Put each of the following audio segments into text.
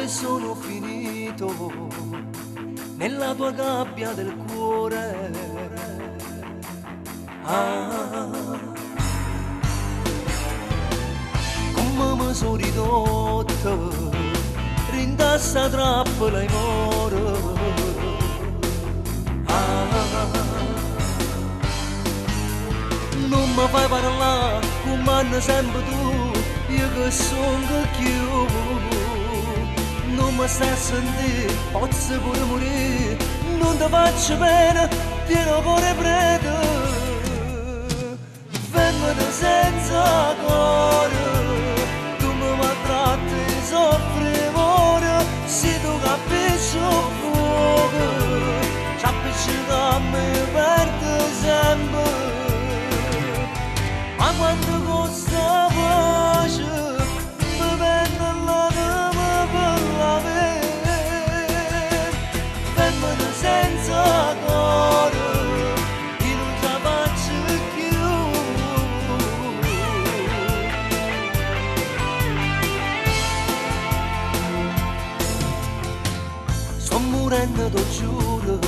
dove sono finito, nella tua gabbia del cuore. Come mi sono ridotto, rindassa trappola in moro. Non mi fai parlare come hanno sempre tu, io che sono più. Non mi stai a sentire, posso pure morire, non ti faccio bene, ti lo cuore preto. Femmina senza cuore, tu mi maltratti, soffri amore, se tu capisci il fuoco, ci appiccichiamo e perdi sempre. Ma quanto costa pace, mi prende l'anima per la vita. Femmina senza cuore, io non ce la faccio più. Sto morendo, t'ho giuro,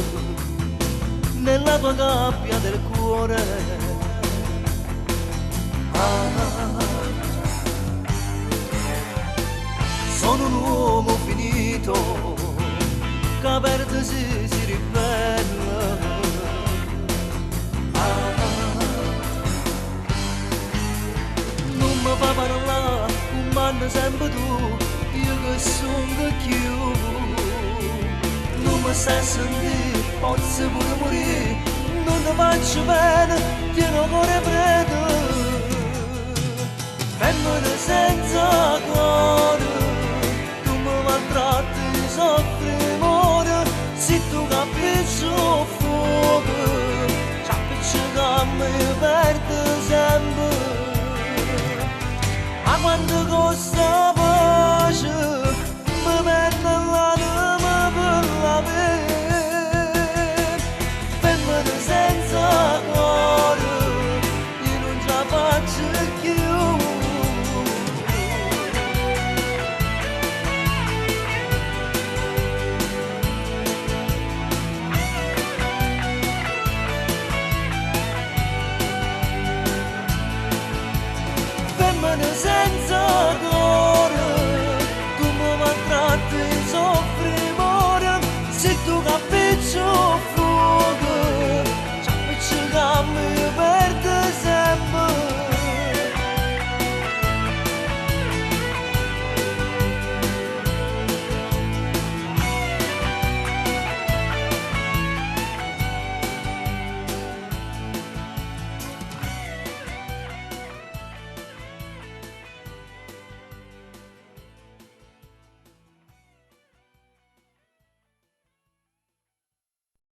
nella tua gabbia del cuore. Sono un uomo finito, che perde si ribella. Non mi fa parlare come hanno sempre tu, io che sono più. Non mi stai a sentire, posso pure morire, non ti faccio bene, ti lo cuore preto. Femmina senza cuore, tu mi maltratti, soffri amore, se tu capisci il fuoco, ci appiccichiamo e perdi sempre. Ma quanto costa